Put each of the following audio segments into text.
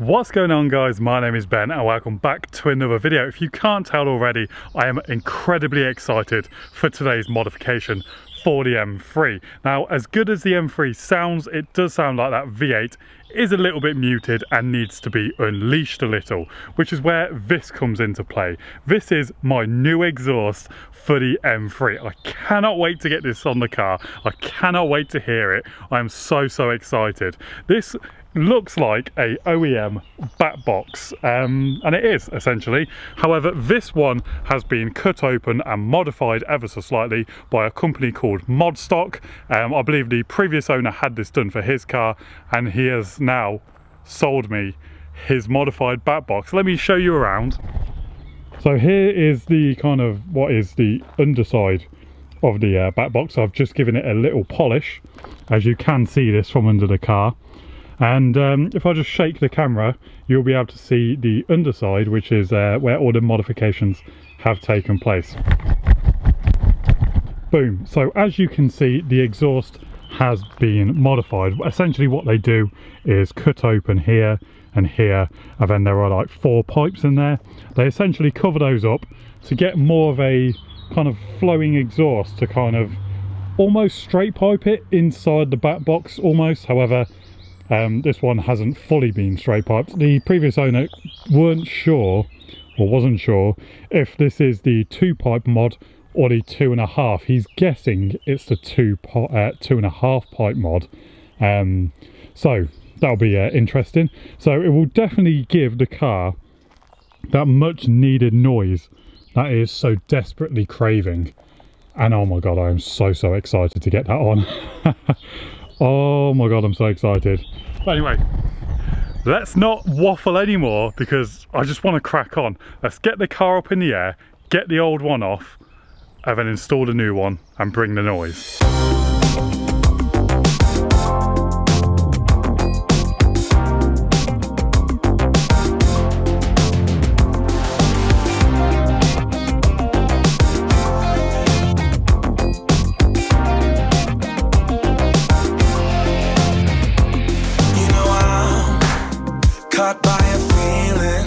What's going on, guys? My name is Ben and welcome back to another video. If you can't tell already, I am incredibly excited for today's modification for the M3. Now, as good as the M3 sounds, it does sound like that V8 is a little bit muted and needs to be unleashed a little, which is where this comes into play. This is my new exhaust for the M3. I cannot wait to get this on the car. I cannot wait to hear it. I am so excited. This looks like a OEM back box, and it is essentially. However, this one has been cut open and modified ever so slightly by a company called Modstock. I believe the previous owner had this done for his car and he has now sold me his modified back box. Let me show you around. So here is the kind of what is the underside of the back box. I've just given it a little polish, as you can see this from under the car. And if I just shake the camera, you'll be able to see the underside, which is where all the modifications have taken place. Boom. So as you can see, the exhaust has been modified. Essentially what they do is cut open here and here, and then there are like 4 pipes in there. They essentially cover those up to get more of a kind of flowing exhaust to kind of almost straight pipe it inside the back box almost. However, this one hasn't fully been straight piped. The previous owner wasn't sure if this is the 2-pipe mod or the 2.5. He's guessing it's the 2.5 pipe mod. So that'll be interesting. So it will definitely give the car that much needed noise that is so desperately craving. And oh my god, I am so excited to get that on. Oh my god, I'm so excited. But anyway, let's not waffle anymore because I just want to crack on. Let's get the car up in the air, get the old one off, and then install the new one and bring the noise. Caught by a feeling,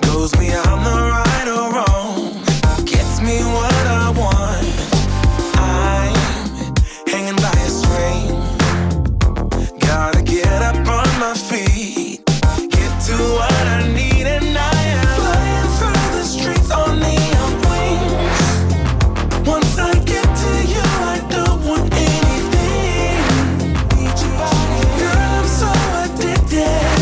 goes beyond the right or wrong, gets me what I want. I'm hanging by a string, gotta get up on my feet, get to what I need, and I am flying through the streets on neon wings. Once I get to you, I don't want anything. Girl, I'm so addicted.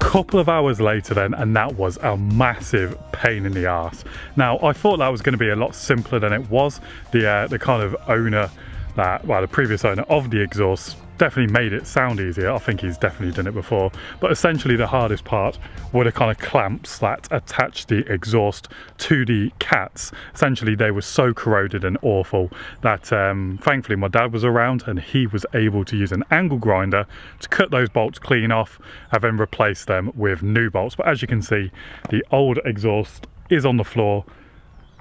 Couple of hours later then, and that was a massive pain in the arse. Now, I thought that was going to be a lot simpler than it was. The kind of owner that, well, the previous owner of the exhaust definitely made it sound easier. I think he's definitely done it before, but essentially the hardest part were the kind of clamps that attach the exhaust to the cats. Essentially they were so corroded and awful that thankfully my dad was around and he was able to use an angle grinder to cut those bolts clean off and then replace them with new bolts. But as you can see, the old exhaust is on the floor,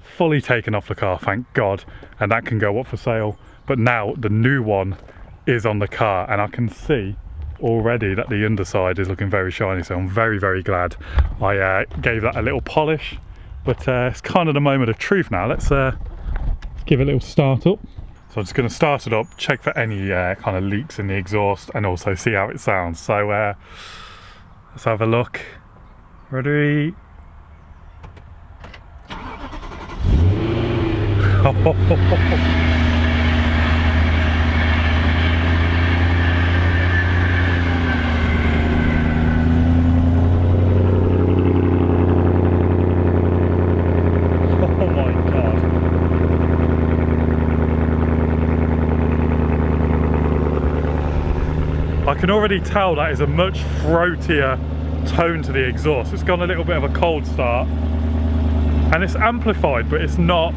fully taken off the car, thank god, and that can go up for sale. But now the new one is on the car and I can see already that the underside is looking very shiny, so I'm very glad I gave that a little polish. But it's kind of the moment of truth now. Let's give it a little start up. So I'm just going to start it up, check for any kind of leaks in the exhaust and also see how it sounds. So let's have a look. Ready? I can already tell that is a much throatier tone to the exhaust. It's gone a little bit of a cold start, and it's amplified, but it's not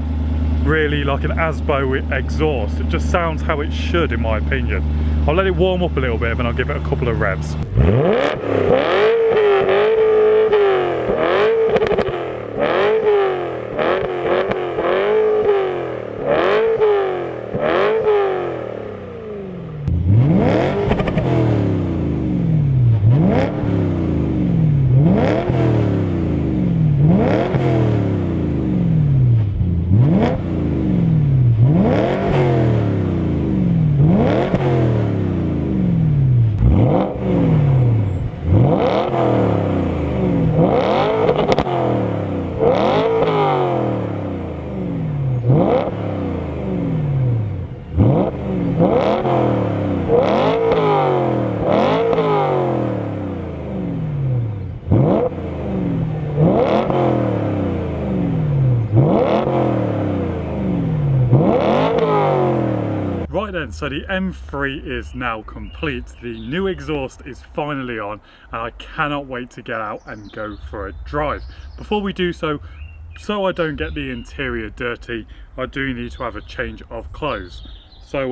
really like an Asbo exhaust. It just sounds how it should, in my opinion. I'll let it warm up a little bit and I'll give it a couple of revs. Right then, so the M3 is now complete. The new exhaust is finally on, and I cannot wait to get out and go for a drive. Before we do so I don't get the interior dirty, I do need to have a change of clothes. So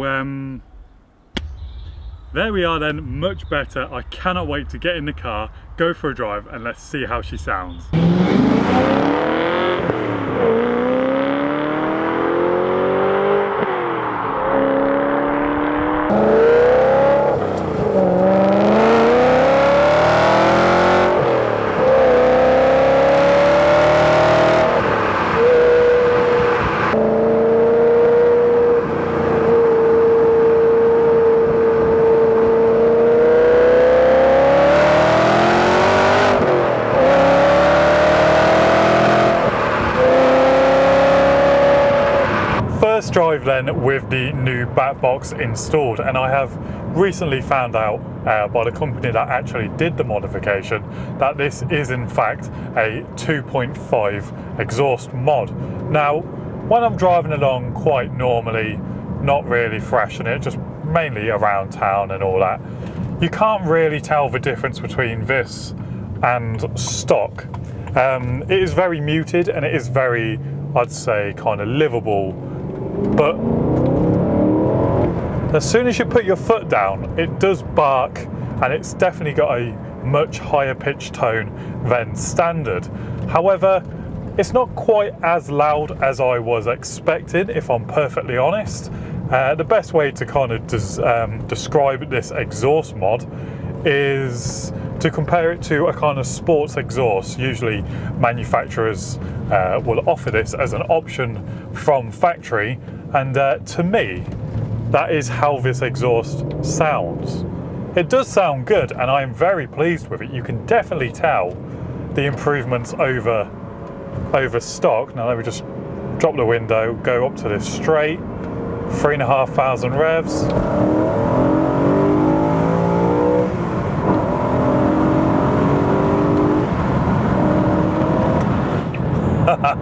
there we are then, much better. I cannot wait to get in the car, go for a drive, and let's see how she sounds. First drive then with the new back box installed, and I have recently found out by the company that actually did the modification that this is in fact a 2.5 exhaust mod. Now when I'm driving along quite normally, not really thrashing it, just mainly around town and all that, you can't really tell the difference between this and stock. It is very muted and it is very, I'd say, kind of livable, but as soon as you put your foot down, it does bark, and it's definitely got a much higher pitch tone than standard. However, it's not quite as loud as I was expecting, if I'm perfectly honest. The best way to kind of describe this exhaust mod is to compare it to a kind of sports exhaust. Usually manufacturers will offer this as an option from factory, and to me that is how this exhaust sounds. It does sound good and I am very pleased with it. You can definitely tell the improvements over stock. Now let me just drop the window, go up to this straight, 3,500 revs.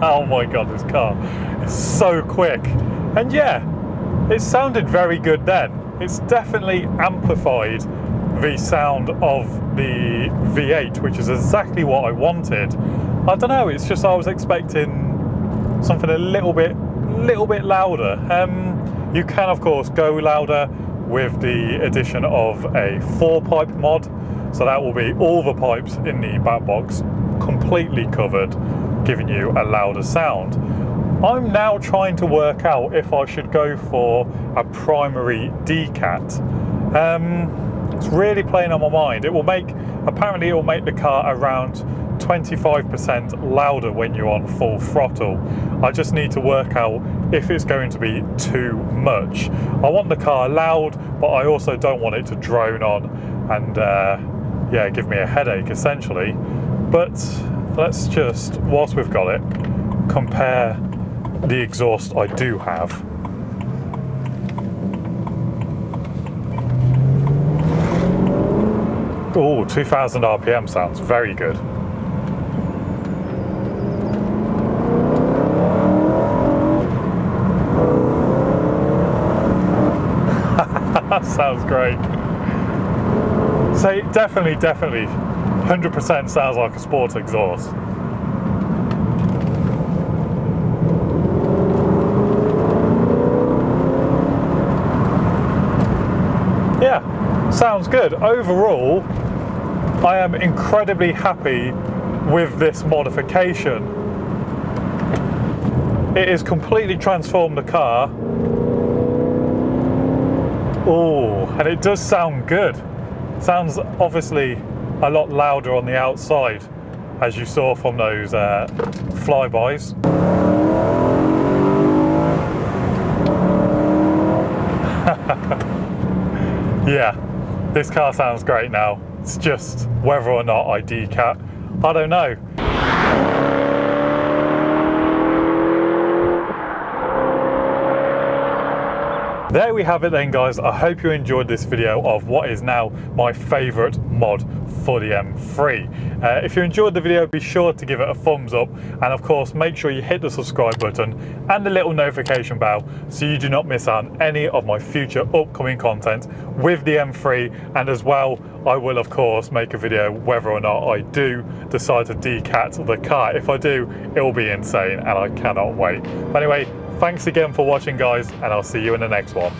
Oh my god, this car is so quick. And yeah, it sounded very good then. It's definitely amplified the sound of the V8, which is exactly what I wanted. I don't know, it's just I was expecting something a little bit louder. You can of course go louder with the addition of a 4-pipe mod, so that will be all the pipes in the back box completely covered, giving you a louder sound. I'm now trying to work out if I should go for a primary decat. It's really playing on my mind. Apparently it will make the car around 25% louder when you're on full throttle. I just need to work out if it's going to be too much. I want the car loud, but I also don't want it to drone on and yeah, give me a headache essentially. But let's just, whilst we've got it, compare the exhaust I do have. Oh, 2000 RPM sounds very good. That sounds great. So definitely 100% sounds like a sports exhaust. Yeah, sounds good. Overall, I am incredibly happy with this modification. It has completely transformed the car. Oh, and it does sound good. Sounds obviously a lot louder on the outside, as you saw from those flybys. Yeah, this car sounds great now. It's just whether or not I decat, I don't know. There we have it then, guys. I hope you enjoyed this video of what is now my favourite mod for the M3. If you enjoyed the video, be sure to give it a thumbs up, and of course make sure you hit the subscribe button and the little notification bell so you do not miss out on any of my future upcoming content with the M3. And as well, I will of course make a video whether or not I do decide to decat the car. If I do, it will be insane and I cannot wait. But anyway, thanks again for watching, guys, and I'll see you in the next one.